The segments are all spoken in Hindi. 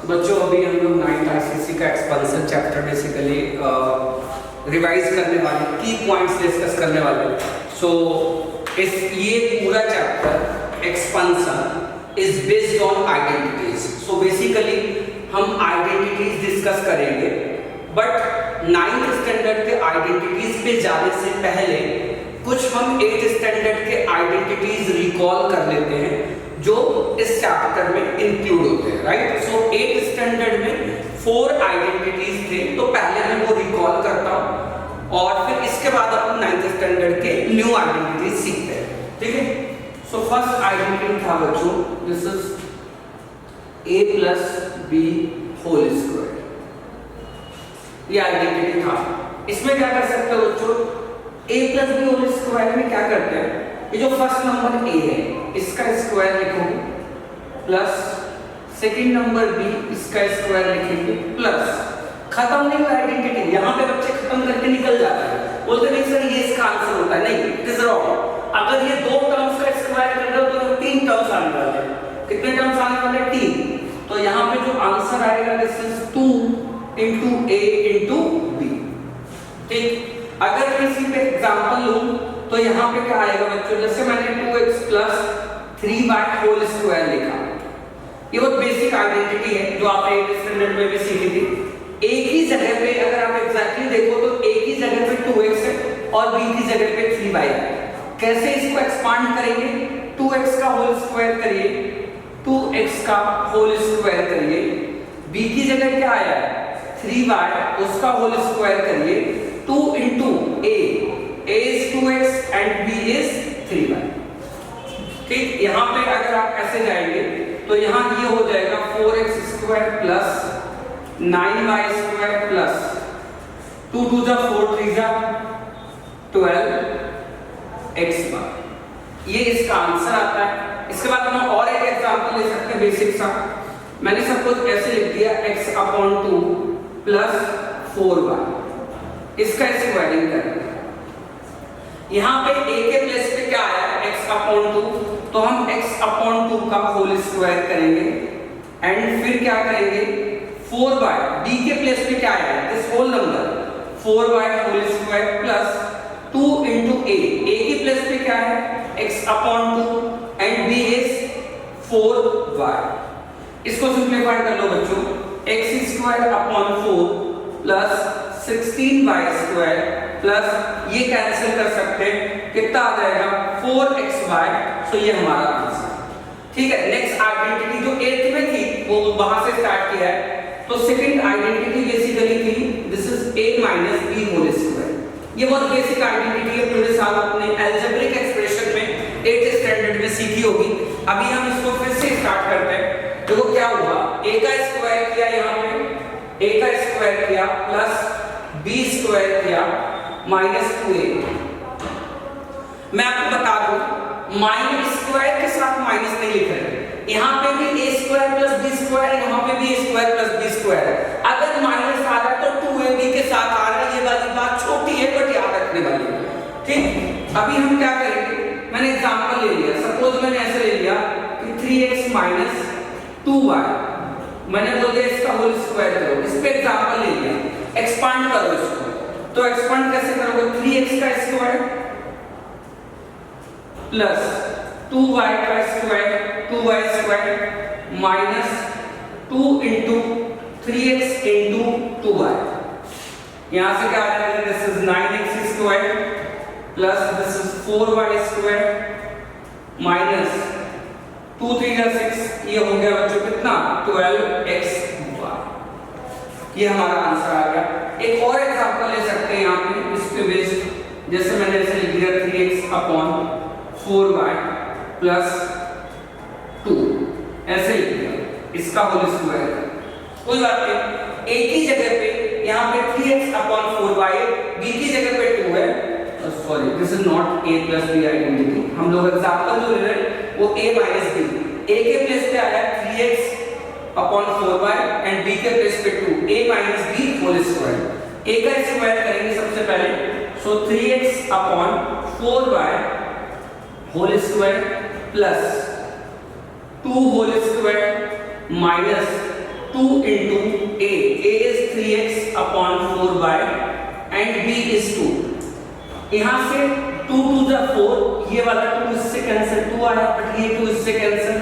बच्चों अभी हम लोग 9th आईसीएसई का एक्सपेंशन चैप्टर बेसिकली रिवाइज करने वाले, की पॉइंट्स डिस्कस करने वाले। सो ये पूरा chapter expansion is based on identities. So basically हम आइडेंटिटीज डिस्कस करेंगे, बट 9th स्टैंडर्ड के आइडेंटिटीज पे जाने से पहले कुछ हम 8th स्टैंडर्ड के आइडेंटिटीज रिकॉल कर लेते हैं जो इस चैप्टर में इंक्लूड होते हैं, राइट। सो 8th स्टैंडर्ड में 4 आइडेंटिटीज थे, तो पहले मैं वो रिकॉल करता हूँ और फिर इसके बाद अपन 9th स्टैंडर्ड के न्यू आइडेंटिटीज सीखते हैं, ठीक है। सो फर्स्ट आइडेंटिटी था बच्चों, this is a plus B whole square. ये आइडेंटिटी था। इसमें क्या कर सकते हो बच्चों, a plus B whole square में क्या करते हैं, ये जो फर्स्ट नंबर a है इसका स्क्वायर लिखोगे प्लस सेकंड नंबर b इसका स्क्वायर लिखेंगे प्लस, खत्म नहीं हुआ आइडेंटिटी। यहाँ पे बच्चे खत्म करके निकल जाते हैं, बोलते नहीं सर ये इसका आंसर होता है, नहीं, इट इज रॉन्ग। अगर ये 2 टर्म्स का स्क्वायर कर रहे हो तो 3 टर्म्स आने वाले हैं। कितने टर्म्स आने वाले हैं? 3। तो यहाँ पे जो आंसर आएगा this is 2 into a into b, ठीक। अगर किसी पे एग्जांपल लूं तो यहाँ पे क्या आएगा बच्चों, जैसे मैंने 2x plus 3y whole square लिखा, ये बहुत बेसिक आइडेंटिटी है जो आप 8th स्टैंडर्ड में भी सीखी थी। एक ही जगह पे अगर आप एग्जैक्टली देखो तो एक ही जगह पे 2x है और b की जगह पे 3y है। कैसे इसको एक्सपांड करेंगे, 2x का होल स्क्वायर करिए, 2x का होल स्क्वायर करिए, b की जगह क्या आया है 3y, उसका होल स्क्वायर करिए, 2 into a is 2x and b is 3y, ठीक। यहाँ पे अगर आप ऐसे जाएंगे तो यहाँ ये हो जाएगा 4x square plus 9y square plus 2 2 जा 4 3 जा 12x बार। ये इसका आंसर आता है। इसके बाद हम और एक एग्जांपल ले सकते हैं बेसिक सा। मैंने सब कुछ ऐसे लिख दिया x अपॉन 2 प्लस 4y, इसका स्क्वायरिंग करना। यहाँ पे a के प्लेस पे क्या आया है x अपॉन 2, तो हम x अपॉन 2 का होल स्क्वायर करेंगे एंड फिर क्या करेंगे 4y, b के प्लेस पे क्या आया है this whole number 4y whole square plus 2 into a के प्लेस पे क्या है x upon 2 and b is 4y। इसको सिंपलीफाई कर लो बच्चों, x square upon 4 plus 16y square plus ये कैंसिल कर सकते हैं, कितना आ जाएगा 4xy। सो ये हमारा आंसर, ठीक है। नेक्स्ट आइडेंटिटी जो 8th में थी वो वहां से स्टार्ट किया है, तो सेकंड आइडेंटिटी बेसिकली थी this is a minus b whole square. ये बहुत बेसिक आइडेंटिटी है, पूरे साल आपने अलजेब्रिक एक्सप्रेशन में 8th स्टैंडर्ड में सीखी होगी। अभी हम इसको फिर से स्टार्ट करते हैं। देखो क्या हुआ, a का स्क्वायर किया, यहाँ पे a का स्क्वायर किया प्लस b स्क्वायर किया माइनस 2a। मैं आपको बता दूं माइनस स्क्वायर के साथ माइनस नहीं लिख रहे, यहाँ पे भी a square plus b square, यहाँ पे भी a square plus b square. अगर माइनस आ रहा है तो 2ab के साथ आ रहा है, ये वाली बात छोटी है बट याद रखने वाली है, ठीक। अभी हम क्या करेंगे, मैंने एग्जांपल ले लिया, सपोज मैंने ऐसे ले लिया कि 3x माइनस 2y, मैंने बोल दिया इसका होल स्क्वायर करो, इस पे एग्जांपल ले लिया, एक्सपांड करो इसको। तो एक्सपांड कैसे करोगे, 3x का स्क्वायर प्लस 2y का square 2y square minus 2 into 3x into 2y। यहां से क्या आ जाएगा, this is 9x square plus this is 4y square minus 2 3 जा 6, ये हो गया बच्चों कितना 12xy। ये हमारा आंसर आ गया। एक और एग्जांपल ले सकते हैं यहाँ पे इस पे बेस्ड, जैसे मैंने ऐसे लिख दिया 3x अपॉन 4y प्लस 2, ऐसे लिख दिया, इसका होल स्क्वायर। कोई बात नहीं, एक ही जगह पे यहाँ पे 3x अपॉन 4y, b की जगह पे 2 है, sorry this is not a plus b identity. हम लोग एग्जांपल जो ले रहे हैं वो a माइनस b, a के प्लेस पे आया 3x upon 4y and b के प्लेस पे 2, a minus b whole square. a का स्क्वायर करेंगे सबसे पहले, so 3x upon 4y whole square plus 2 whole square minus 2 into a is 3x upon 4 by and b is 2। यहाँ से 2 to the 4, ये वाला 2 इससे कैंसिल, 2 आया बट ये 2 इससे कैंसिल,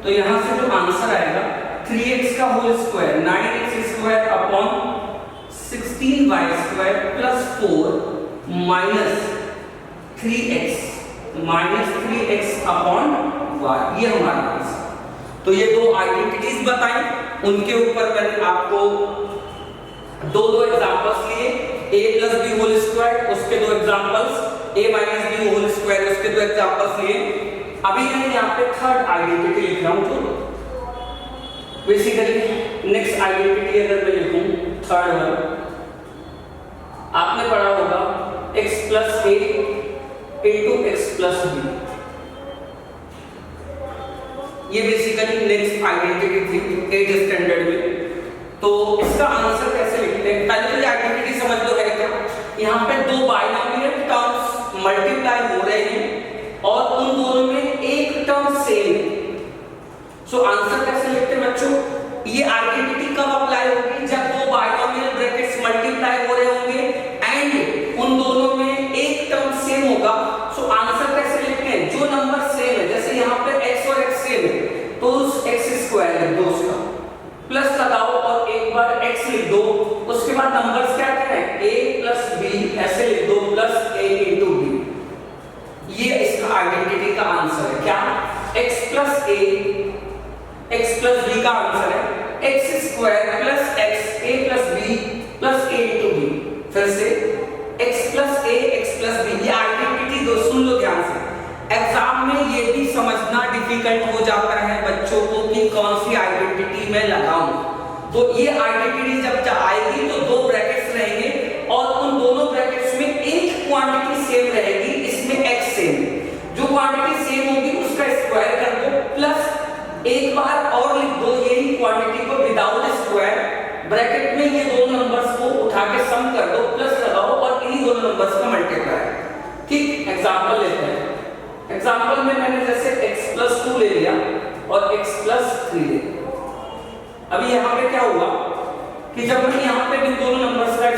तो यहाँ से जो आंसर आएगा 3x का whole square 9x square upon 16y square plus 4 minus 3x upon y, ये हमारा आंसर। तो ये दो आइडेंटिटीज बताई, उनके ऊपर मैंने आपको दो एग्जांपल्स लिए, a plus B whole square उसके दो examples, a minus B whole square उसके दो एग्जांपल्स लिए। अभी मैं यहाँ पे थर्ड आइडेंटिटी लिख रहा हूँ। तो बेसिकली नेक्स्ट आइडेंटिटी अगर मैं लिखूं थर्ड वन, आपने पढ़ा होगा x plus a into x plus b, ये बेसिकली नेक्स्ट आइडेंटिटी थी 8th स्टैंडर्ड में। तो इसका आंसर कैसे लिखते हैं, पहले तो ये आइडेंटिटी समझ लो है क्या। यहाँ पे दो बाइनोमियल टर्म्स मल्टीप्लाई हो रहे हैं और उन दोनों में एक टर्म सेम है। सो आंसर कैसे लिखते हैं बच्चों, ये आइडेंटिटी कब अप्लाई होगी, जब दो बाइनोमियल ब्रैकेट्स मल्टीप्लाई हो रहे होंगे एंड उन दोनों में एक टर्म सेम होगा। सो आंसर कैसे लिखते हैं, जो नंबर सेम है, जैसे यहाँ पे x और x सेम है तो उस x स्क्वायर लिख दो, उसका प्लस लगाओ और एक बार x लिख दो, उसके बाद नंबर्स क्या करें a प्लस b ऐसे लिख दो प्लस a इंटू b। ये इसका आइडेंटिटी का आंसर है। क्या x प्लस b का आंसर है x square plus x a plus b plus a into b। फिर से x plus a x plus b, ये आइडेंटिटी दो, सुन लो ध्यान से। एग्जाम में ये भी समझना डिफिकल्ट हो जाता है बच्चों को कि कौन सी आइडेंटिटी मैं लगाऊं। तो ये आइडेंटिटी जब आएगी तो दो ब्रैकेट्स रहेंगे और उन दोनों ब्रैकेट्स में एक क्वांटिटी सेम रहेगी, इसमें x सेम है। जो क्वांटिटी सेम होगी उसका स्क्वायर कर दो प्लस एक बार और लिख दो यही क्वांटिटी को विदाउट स्क्वायर, ब्रैकेट में ये दोनों नंबर्स को उठा के सम कर दो, प्लस लगाओ और इन्हीं दोनों नंबर्स का मल्टीप्लाई। ठीक, एग्जांपल लेते हैं। एग्जांपल में मैंने जैसे x प्लस 2 ले लिया और x प्लस 3 ले लिया। अभी यहाँ पे क्या हुआ कि जब मैं यहाँ पे इन दोनों नंबर्स का,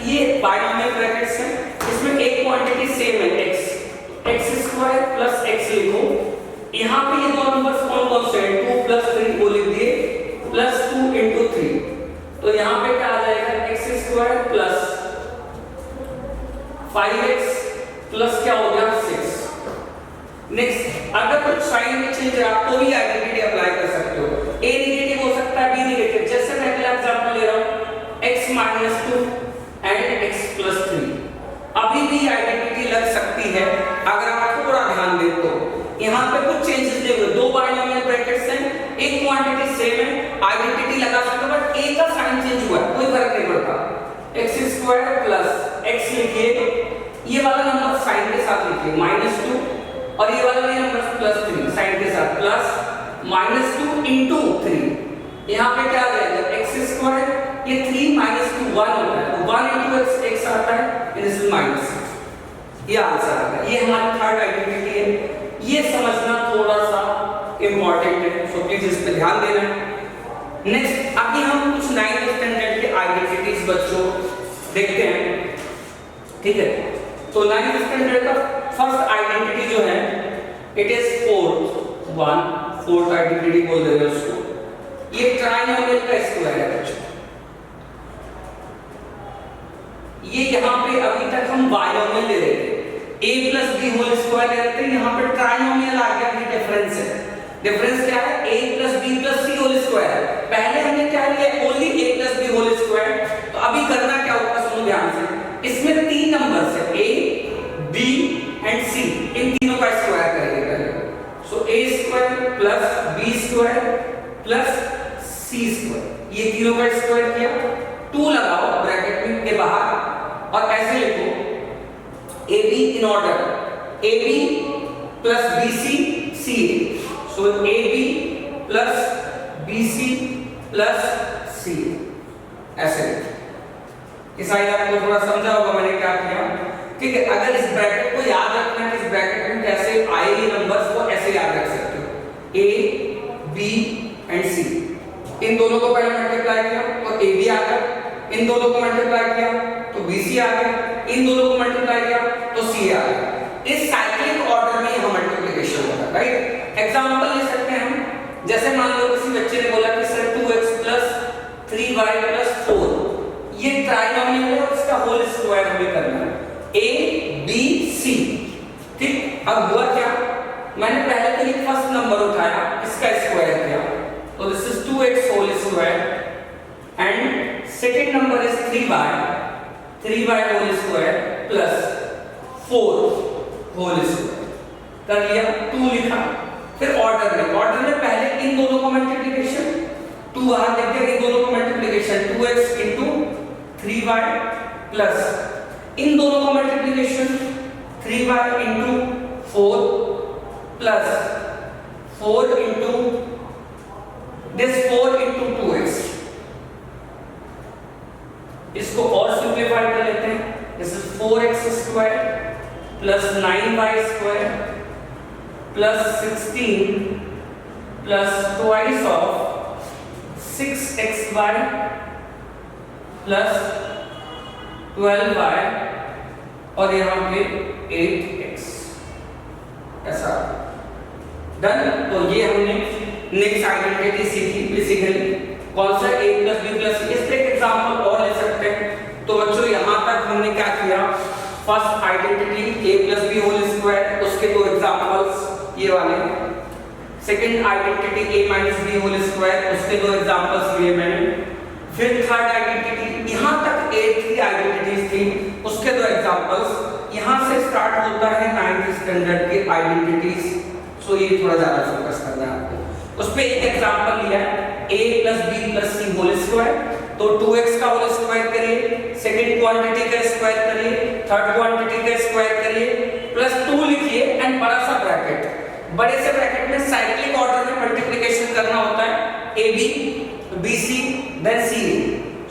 ये बाइनोमियल ब्रैकेट्स हैं, इसमें एक क्वांटिटी सेम है x स्क्वायर प्लस x लिखो। यहाँ पे ये दो नंबर्स कौन कौन से हैं, 2 प्लस 3 को लिख दिए प्लस 2 इंटू 3। तो यहाँ पे क्या आ जाएगा x square plus 5x plus क्या हो गया 6। नेक्स्ट, अगर कुछ साइन में चेंज रहा तो भी आइडेंटिटी अप्लाई कर सकते हो। a नेगेटिव हो सकता है, b नेगेटिव। जैसे मैं अगला एग्जांपल ले रहा हूं x minus 2 and x plus 3, अभी भी आइडेंटिटी लग सकती है अगर आप थोड़ा ध्यान दें तो। यहाँ पे कुछ चेंजेस देखो, दो बाइनोमियल ब्रैकेट्स हैं, एक क्वांटिटी सेम है, आइडेंटिटी लगा सकते हो बट a का साइन चेंज हुआ है, कोई फर्क नहीं पड़ता। x स्क्वायर प्लस x लिखिए, ये वाला नंबर साइन के साथ लिखिए -2 और ये वाला नंबर प्लस 3 साइन के साथ प्लस -2 इंटू 3। यहाँ पे क्या आ जाएगा x स्क्वायर, ये 3 -2 1 होता है, तो 1 इंटू x आता है, इसमें -6, ये आंसर आ गया। ये हमारी थर्ड आइडेंटिटी है, ये समझना थोड़ा सा इंपॉर्टेंट है, सो प्लीज इस पे ध्यान देना। नेक्स्ट, अभी हम कुछ 9th स्टैंडर्ड के आइडेंटिटीज बच्चों देखते हैं, ठीक है। तो 9th स्टैंडर्ड का फर्स्ट आइडेंटिटी जो है इट इज फोर्थ आइडेंटिटी बोल देंगे उसको। ये ट्राइनोमियल का स्क्वायर है बच्चों। ये यहाँ पे अभी तक हम बाइनोमियल ले रहे थे, a plus b whole square ले रहे थे, यहाँ पे ट्राइनोमियल आ गया। ये डिफरेंस है, डिफरेंस क्या है, a plus b plus c whole square. पहले हमने क्या लिया, only a plus b whole square. तो अभी करना क्या होगा, सुनो ध्यान से। इसमें तीन नंबर्स है a b एंड c, इन तीनों का स्क्वायर करेंगे पहले। सो a square plus b square plus c square, ये तीनों का स्क्वायर किया, 2 लगाओ ब्रैकेट में के बाहर और ऐसे लिखो ab in order, ab plus bc ca। So ab plus bc plus ca, ऐसे लिखो। इस आइडिया आपको थोड़ा समझा होगा मैंने क्या किया, ठीक है। अगर इस ब्रैकेट को याद रखना कि इस ब्रैकेट में कैसे आएंगे नंबर्स, वो ऐसे याद रख सकते हो, a b एंड c। इन दोनों को पहले मल्टीप्लाई किया तो ए बी आ गया, इन दोनों को मल्टीप्लाई किया तो बी सी आ गया, इन दोनों को मल्टीप्लाई किया तो सी आ गया। इस साइक्लिक ऑर्डर में यह मल्टीप्लिकेशन होता है, राइट। एग्जांपल ले सकते हैं हम, जैसे मान लो किसी बच्चे ने बोला कि सर 2x + 3y + 4 ये ट्राइनोमियल है और इसका होल स्क्वायर हमें करना है, a b c, ठीक। अब हुआ क्या, मैंने पहले तो ये फर्स्ट नंबर उठाया, इसका स्क्वायर किया, तो this is 2x whole square and second number is 3y whole square plus 4 whole square कर लिया, 2 लिखा। फिर ऑर्डर में पहले इन दोनों को मल्टीप्लिकेशन, 2 बाहर लिख दिया, इन दोनों को मल्टीप्लिकेशन 2x * 3y प्लस इन दोनों को multiplication 3y * 4 plus 4 * this 4 * 2x। इसको और सिंपलीफाई कर लेते हैं, this is 4x² plus 9y² plus 16 plus twice of 6xy plus 12y और यहाँ पे 8x, ऐसा डन। तो ये हमने नेक्स्ट आइडेंटिटी सीखी, बेसिकली कौन सा a + b + c। इस पे एक एग्जांपल और ले सकते हैं। तो बच्चों यहाँ तक हमने क्या किया, first identity a + b whole square, उसके दो एग्जांपल्स ये वाले। Second identity a - b whole square, उसके दो एग्जांपल्स लिए मैंने। फिर थर्ड आइडेंटिटी, यहाँ तक 8 आइडेंटिटीज थी, उसके दो एग्जांपल्स। यहाँ से स्टार्ट होता है 9th स्टैंडर्ड के आइडेंटिटीज, सो ये थोड़ा ज्यादा फोकस करना है आपको। उस पे एक एग्जांपल लिया है a + b + c whole square, तो 2x का होल स्क्वायर करिए, सेकंड क्वांटिटी का स्क्वायर करिए, थर्ड क्वांटिटी का स्क्वायर करिए, प्लस 2 लिखिए एंड बड़ा सा ब्रैकेट। बड़े से ब्रैकेट में साइक्लिक ऑर्डर में मल्टीप्लिकेशन करना होता है, ab bc देन ca।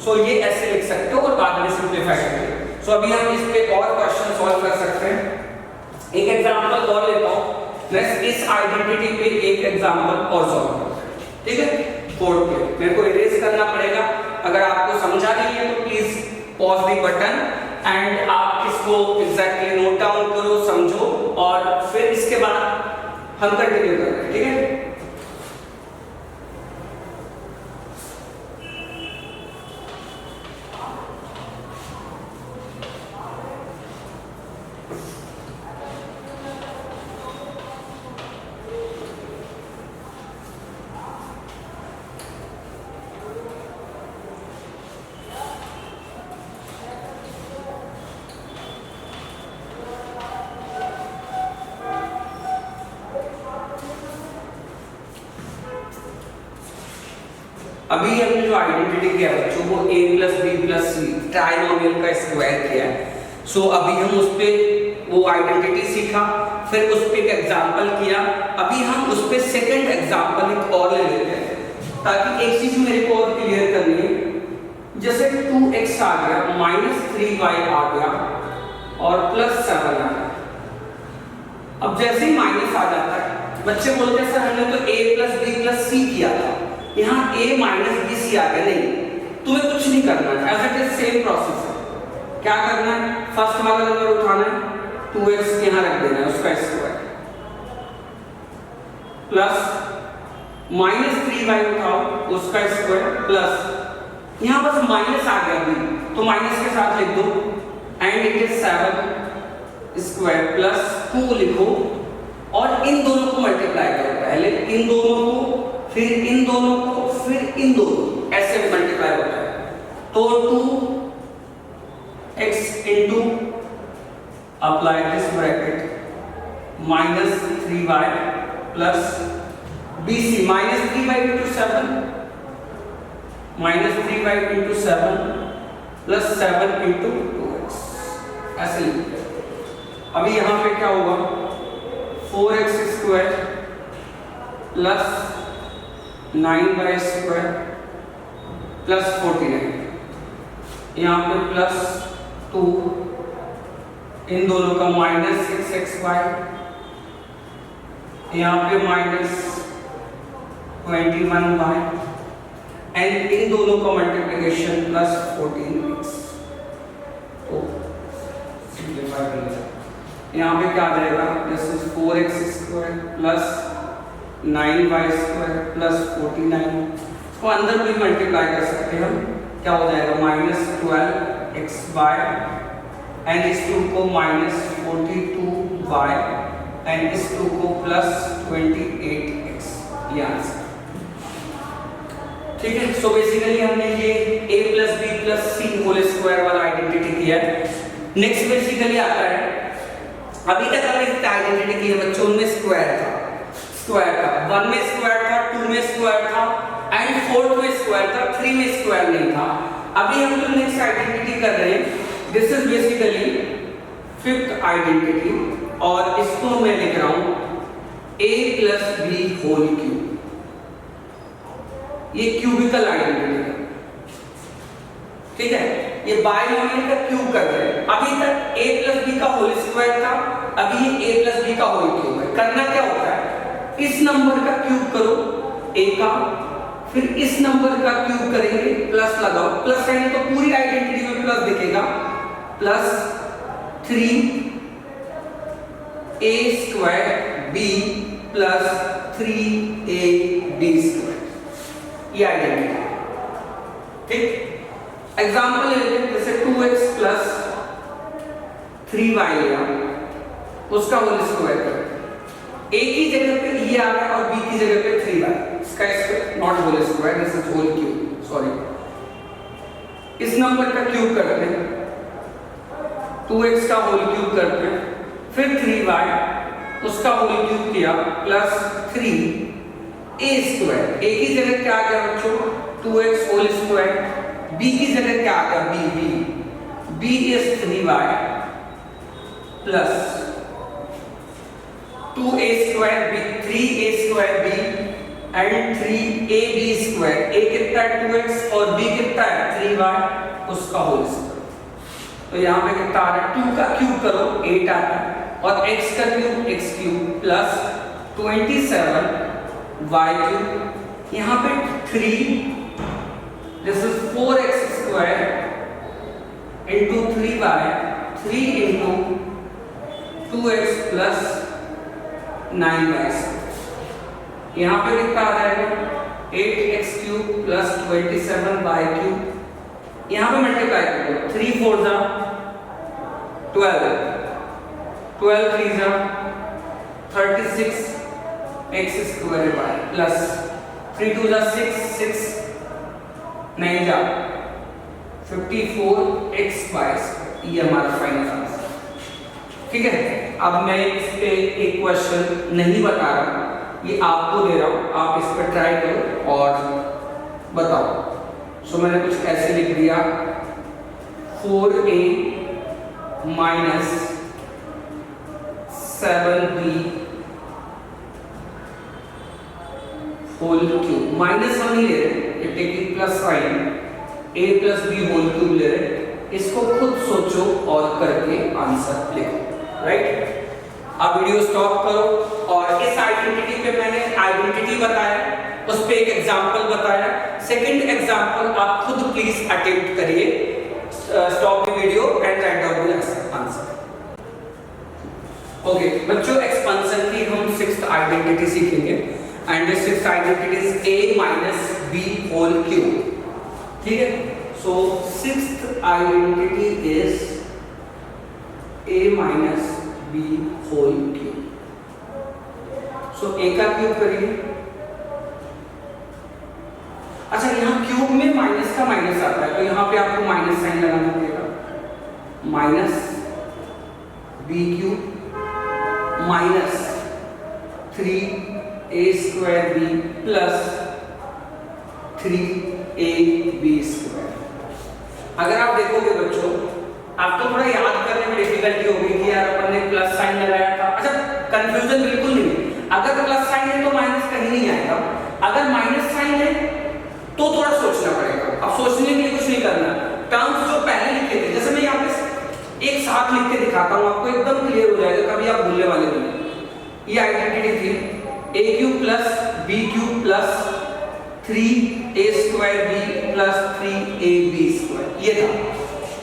सो ये ऐसे लिख सकते हो और बाद में सिंपलीफाई करिए। सो अभी हम इस पे और क्वेश्चन सॉल्व कर सकते हैं। एक एग्जांपल और लेता हूं, नेक्स्ट इस आइडेंटिटी पे एक एग्जांपल और सॉल्व करते हैं, ठीक है। कोड पे मेरे को इरेज करना पड़ेगा, अगर आपको समझा नहीं है तो please pause the button and आप इसको एग्जैक्टली नोट डाउन करो, समझो, और फिर इसके बाद हम कंटिन्यू कर रहे हैं, ठीक है। अभी हमने जो आइडेंटिटी किया बच्चों वो a + b + c ट्राइनोमियल का स्क्वायर किया है। सो अभी हम उस पे वो आइडेंटिटी सीखा, फिर उस पे एक एग्जांपल किया। अभी हम उस पे सेकंड एग्जांपल एक और ले लेते हैं, ताकि एक चीज मेरे को और क्लियर करनी है। जैसे 2x आ गया, -3y आ गया और +7 आ गया। अब जैसे ही माइनस आ जाता है, बच्चे बोलते हैं सर हमने तो a + b + c किया था, यहाँ a - b c आ गया। नहीं, तुम्हें कुछ नहीं करना है, as it is same process है। क्या करना है, फर्स्ट वाला नंबर उठाना है, 2x यहाँ रख देना है, उसका स्क्वायर प्लस -3y उठाओ, उसका स्क्वायर प्लस यहाँ बस माइनस आ गया अभी, तो माइनस के साथ लिख दो and it is 7 square plus 2 लिखो और इन दोनों को मल्टीप्लाई करो। पहले इन दोनों को, फिर इन दोनों को, फिर इन दोनों, ऐसे मल्टीप्लाई होता है। तो 2x into apply this bracket -3y plus bc -3y into 7 -3y into 7 plus 7 into 2x, ऐसे लिखते हैं। अभी यहाँ पे क्या होगा, 4x² प्लस 9y² प्लस 49, यहाँ पे प्लस 2, इन दोनों का -6xy, यहाँ पे -21y एंड इन दोनों का मल्टीप्लिकेशन प्लस 14x। तो सिंप्लीफाई कर लेते हैं। यहाँ पे क्या आ जाएगा, this is 4x square plus 9y square plus 49। इसको अंदर भी मल्टीप्लाई कर सकते हैं हम, क्या हो जाएगा माइनस 12xy एंड इस 2 को माइनस 42y एंड इस 2 को प्लस 28x, ये आंसर। ठीक है, सो बेसिकली हमने ये a plus b plus c whole square वाला आइडेंटिटी किया है। नेक्स्ट बेसिकली आता है, अभी तक हमने इसका आइडेंटिटी की है बच्चों, में स्क्वायर था, 1 में स्क्वायर था, 2 में स्क्वायर था एंड 4 में स्क्वायर था, 3 में स्क्वायर नहीं था। अभी हम जो नेक्स्ट आइडेंटिटी कर रहे हैं, this is basically 5th identity और इसको मैं लिख रहा हूं a plus B whole cube. ये क्यूबिकल आइडेंटिटी है, ठीक है, ये बायनोमियल का क्यूब कर रहे हैं। अभी तक a प्लस बी का होल स्क्वायर था, अभी ये a प्लस बी का होल क्यूब है। करना क्या होता है, इस नंबर का क्यूब करो a का, फिर इस नंबर का क्यूब करेंगे, प्लस लगाओ, प्लस करेंगे तो पूरी आइडेंटिटी में प्लस दिखेगा, plus 3a square b plus 3ab square, ये आइडेंटिटी। ठीक, एग्जांपल ले लेते हैं, जैसे 2x प्लस 3y लिया, उसका होल स्क्वायर करें, a की जगह पे ये आ रहा है और b की जगह पे 3y, इसका square not whole square, this is whole cube, sorry. इस नंबर का क्यूब करते हैं, 2x का होल क्यूब करते हैं, फिर 3y उसका होल क्यूब किया प्लस 3a स्क्वायर, a की जगह क्या आ गया बच्चों 2x होल स्क्वायर, b की जगह क्या आ गया b is 3y plus 2a square b, 3a square b and 3ab square, a कितना है 2x और b कितना है 3y, उसका होल स्क्वायर। तो यहाँ पे कितना आ रहा है, 2 का क्यूब करो 8 आता है और x का cube x cube plus 27y cube, यहाँ पे 3, this is 4x square into 3y, 3 into 2x plus 9y। यहाँ पे कितना आ जाएगा 8x cube plus 27y cube, यहाँ पे मल्टीप्लाई कर दो, 3 4 जा 12, 12 3 जा 36 x स्क्वायर y प्लस 3 2 जा 6 6 9 जा 54 x y, ये हमारा फाइनल आंसर। ठीक है, अब मैं इस पे एक क्वेश्चन नहीं बता रहा, ये आपको दे रहा हूं, आप इस पर ट्राई करो और बताओ। सो मैंने कुछ ऐसे लिख दिया, 4a minus 7b whole cube, minus हम नहीं ले रहे, taking plus sign, a plus b whole cube ले रहे। इसको खुद सोचो और करके आंसर लिखो, राइट। अब वीडियो स्टॉप करो और इस आइडेंटिटी पे मैंने आइडेंटिटी बताया, उस पे एक एग्जांपल बताया, सेकंड एग्जांपल आप खुद प्लीज अटेम्प्ट करिए। Stop the video and write down the answer. Okay बच्चों, एक्सपेंशन की हम 6th आइडेंटिटी सीखेंगे and this 6th identity is a minus b whole cube. ठीक है, so 6th identity is a minus b whole cube. So a का क्यूब करिए, अच्छा यहाँ क्यूब में माइनस का माइनस आता है तो यहाँ पे आपको माइनस साइन लगाना पड़ेगा, minus b cube minus 3a square b plus 3ab square. अगर आप देखोगे बच्चों, आपको थोड़ा याद करने में डिफिकल्टी होगी कि यार अपन ने प्लस साइन लगाया था। अच्छा, कंफ्यूजन बिल्कुल नहीं, अगर प्लस साइन है तो माइनस कहीं नहीं आएगा, अगर माइनस साइन है तो थोड़ा सोचना पड़ेगा। अब सोचने के लिए कुछ नहीं करना, टर्म्स जो पहले लिखे थे, जैसे मैं यहाँ पे एक साथ लिख के दिखाता हूँ, आपको एकदम क्लियर हो जाएगा, कभी आप भूलने वाले नहीं। ये आइडेंटिटी थी a cube plus b cube plus 3 3a² plus 3ab², ये था।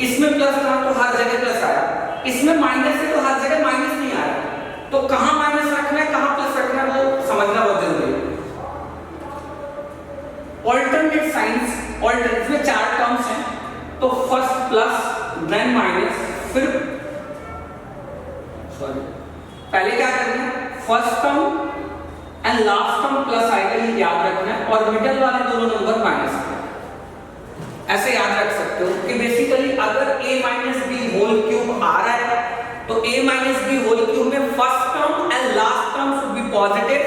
इसमें प्लस था तो हर जगह प्लस आया, इसमें माइनस है तो हर जगह माइनस नहीं आया, तो कहां माइनस रखना है कहां प्लस रखना है वो समझना बहुत जरूरी है। ऑल्टरनेट साइंस, ऑल्टरनेट में 4 टर्म्स हैं, तो फर्स्ट प्लस देन माइनस, फिर पहले क्या करना है, first term and last term plus आएगा, ये याद रखना है, और मिडिल वाले दोनों नंबर माइनस, ऐसे याद रख सकते हो कि बेसिकली अगर a minus B whole cube आ रहा है तो a minus B whole cube में first term and last term should be positive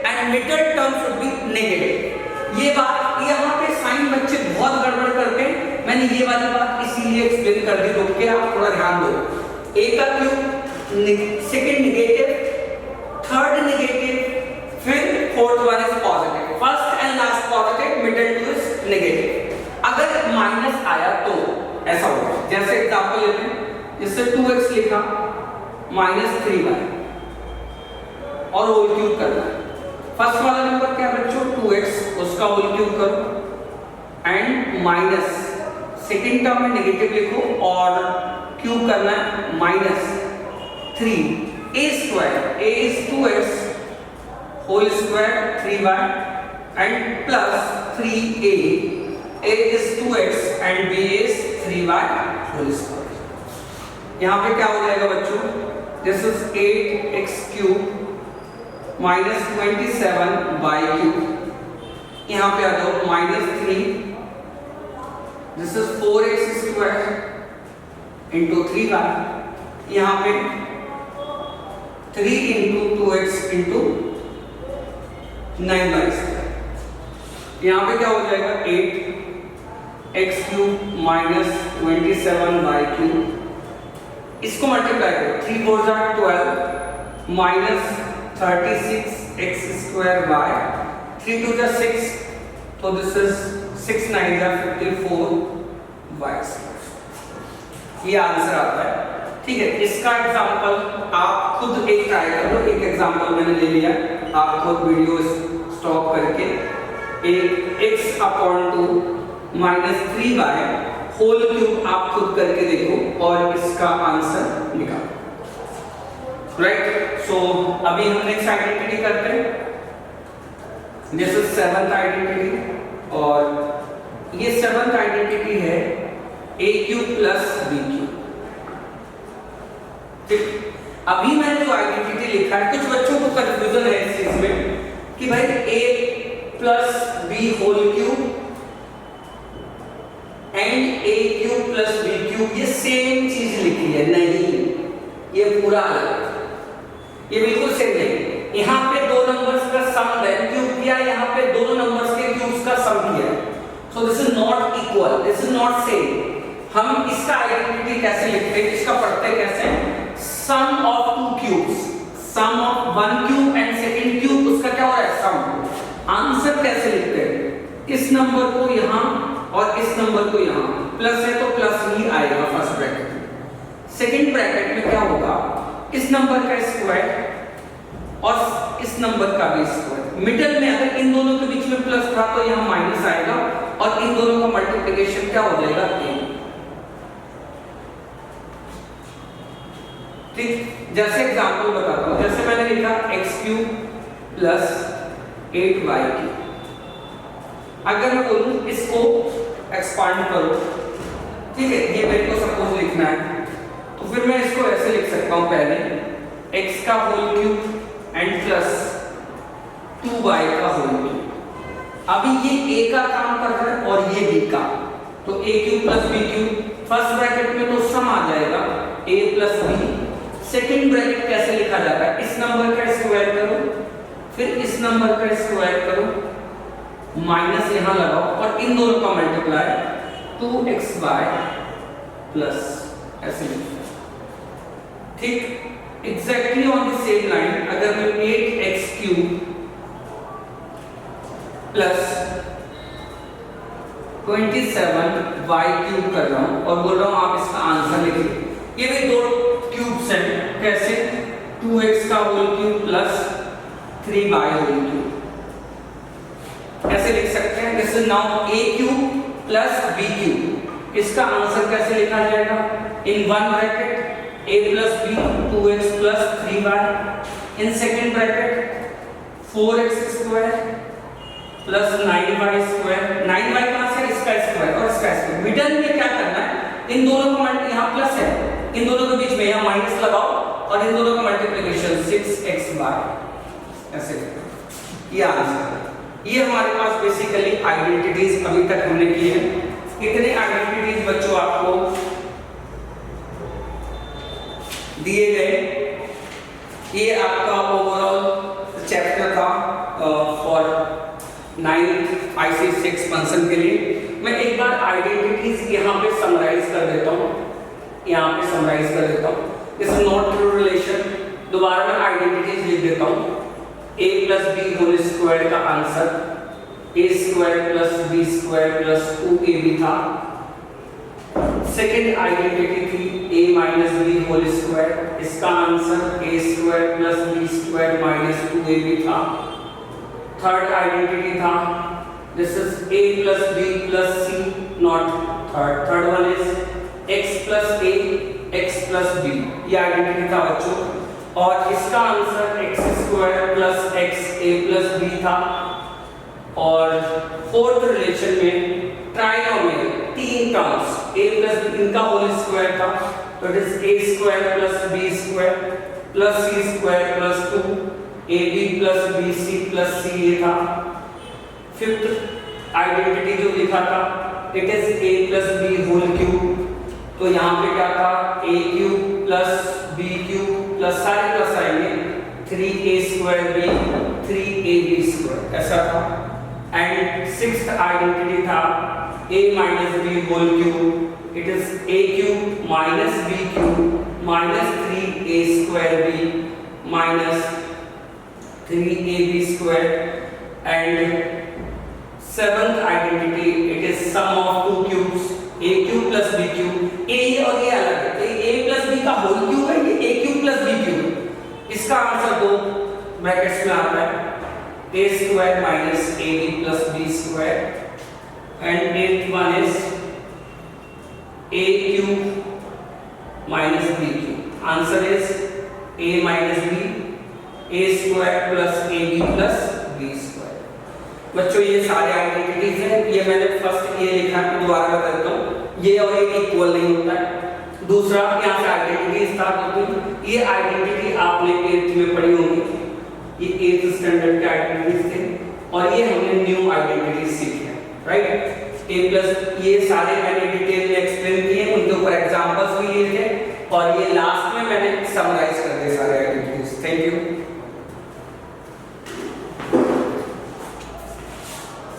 and middle term should be negative. ये बात यहाँ पे साइन बच्चे बहुत गड़बड़ करते हैं, मैंने ये वाली बात इसीलिए एक्सप्लेन कर दी, रोक के आप थोड़ा ध्यान दो। a का cube second negative, third negative, फिर fourth one is positive, first and last positive, middle two is negative. अगर माइनस आया तो ऐसा होगा, जैसे एग्जांपल लेते हैं, जिससे 2x लिखा माइनस 3y और होल क्यूब करना है। फर्स्ट वाला नंबर क्या बच्चों 2x, उसका होल क्यूब करो एंड माइनस सेकंड टर्म में नेगेटिव लिखो और क्यूब करना है minus 3a², a is 2x whole square 3y and plus 3a, a is 2x and b is 3y whole square। यहाँ पे क्या हो जाएगा बच्चों, this is 8x cube minus 27y cube, यहाँ पे आ जाओ minus 3, this is 4x square into 3y, यहाँ पे 3 into 2x into 9y square, यहाँ पे क्या हो जाएगा 8x cube minus 27y cube, इसको मल्टीप्लाई करो 3 4 जा 12 माइनस 36x² y, 3 2 जा 6, तो दिस इज 6 9 जा 54y स्क्वायर, ये आंसर आता है। ठीक है, इसका एग्जांपल आप खुद एक ट्राई कर लो, एक एग्जांपल मैंने ले लिया, आप खुद वीडियो स्टॉप करके एक x upon 2 minus 3y whole cube आप खुद करके देखो और इसका आंसर निकालो। राइट, सो अभी हम नेक्स्ट आइडेंटिटी करते हैं, दिस इज 7th आइडेंटिटी, और ये 7th आइडेंटिटी है a cube plus b cube. ठीक, अभी मैंने जो आइडेंटिटी लिखा है, कुछ बच्चों को कंफ्यूजन है इस चीज में कि भाई a plus B whole cube and a cube plus b cube ये सेम चीज लिखी है, नहीं, ये पूरा अलग, ये बिल्कुल सेम नहीं। यहाँ पे दो नंबर्स का सम देन क्यूब किया, यहाँ पे दोनों नंबर्स के क्यूब्स का सम किया, so this is not equal, this is not same. हम इसका आइडेंटिटी कैसे लिखते हैं, इसका पढ़ते कैसे, sum of two cubes, sum of one cube and second cube, उसका क्या हो रहा है सम। आंसर कैसे लिखते हैं, इस नंबर को यहाँ और इस नंबर को यहाँ, प्लस है तो प्लस ही आएगा फर्स्ट ब्रैकेट में, सेकंड ब्रैकेट में क्या होगा, इस नंबर का स्क्वायर और इस नंबर का भी स्क्वायर, मिडिल में अगर इन दोनों के बीच में प्लस था तो यहाँ माइनस आएगा और इन दोनों का मल्टीप्लिकेशन क्या हो जाएगा a। ठीक, जैसे एग्जांपल बताता हूँ, जैसे मैंने लिखा x cube plus 8y cube, अगर मैं बोलूं इसको एक्सपांड करो, ठीक है, ये मेरे को सपोज लिखना है, तो फिर मैं इसको ऐसे लिख सकता हूं, पहले x का whole cube and plus 2y का होल क्यूब। अभी ये a का काम कर रहा है और ये b का, तो a cube plus b cube, first bracket में तो सम आ जाएगा a plus b, second bracket कैसे लिखा जाता है, इस नंबर का स्क्वायर करो, फिर इस नंबर का स्क्वायर करो, माइनस यहां लगाओ और इन दोनों का मल्टीप्लाई 2xy प्लस ऐसे लिखो। ठीक, exactly on the same line अगर मैं 8x cube plus 27y cube कर रहा हूं और बोल रहा हूं आप इसका आंसर लिखिए, ये भी दो क्यूब्स हैं, कैसे 2x का whole cube plus 3y whole cube, ऐसे लिख सकते हैं। This is now a cube plus b cube। इसका आंसर कैसे लिखा जाएगा? in one bracket a plus b 2x plus 3y, in second bracket 4x square plus 9y square। 9y कहाँ से? इसका स्क्वायर और इसका स्क्वायर। मिडल में क्या करना है? इन दोनों का मल्टीप्लाई, यहाँ प्लस है, इन दोनों के बीच में यहाँ माइनस लगाओ और इन दोनों का मल्टीप्लिकेशन 6xy ऐसे। ये आंसर है। ये हमारे पास बेसिकली आइडेंटिटीज अभी तक हमने की है। कितने आइडेंटिटीज बच्चों आपको दिए गए? ये आपका ओवरऑल चैप्टर था फॉर 9th IC6 एक्सपेंशन के लिए। मैं एक बार आइडेंटिटीज यहाँ पे समराइज कर देता हूँ, यहाँ पे समराइज कर देता हूँ। इस नॉट ट्रू रिलेशन दोबारा मैं आइडेंटिटीज लिख देता हूँ। a plus b whole square का answer a square plus b square plus 2ab था। सेकेंड आइडेंटिटी थी a minus B whole square, इसका answer a square plus b square minus 2ab था। थर्ड आइडेंटिटी था this is a plus b plus c, not third one is x plus a x plus b। ये आइडेंटिटी था बच्चों, और इसका answer x square plus x a plus b था। और फोर्थ रिलेशन में ट्राइनोमियल तीन टर्म्स a प्लस b इनका होल स्क्वायर था, तो it is a square plus b square plus c square plus 2 ab plus bc plus c ये था। फिफ्थ आइडेंटिटी जो लिखा था it is a plus b whole cube, तो यहाँ पे क्या था a cube plus b cube plus सारे प्लस आएंगे 3a square b 3ab square ऐसा था। एंड सिक्स्थ आइडेंटिटी था a minus b whole cube, it is a cube minus b cube minus 3a square b minus 3ab square. And seventh identity it is sum of two cubes a cube plus b cube. a और ये अलग है, तो a प्लस b का होल क्यूब है, ये a cube plus b cube. इसका आंसर दो ब्रैकेट्स में आता है a square minus ab plus b square. And eight one is a cube minus b cube. Answer is a minus b a square plus ab plus b square. बच्चों ये सारे आइडेंटिटीज हैं, ये मैंने फर्स्ट ये लिखा है, दोबारा बता देता हूँ, ये और ये इक्वल नहीं होता है। दूसरा यहाँ से आइडेंटिटीज था, क्योंकि ये आइडेंटिटी आपने 8th में पढ़ी होगी, ये 8th स्टैंडर्ड के आइडेंटिटीज थे, और ये हमने न्यू आइडेंटिटीज सीखी है, राइट। a प्लस ये सारे मैंने डिटेल में एक्सप्लेन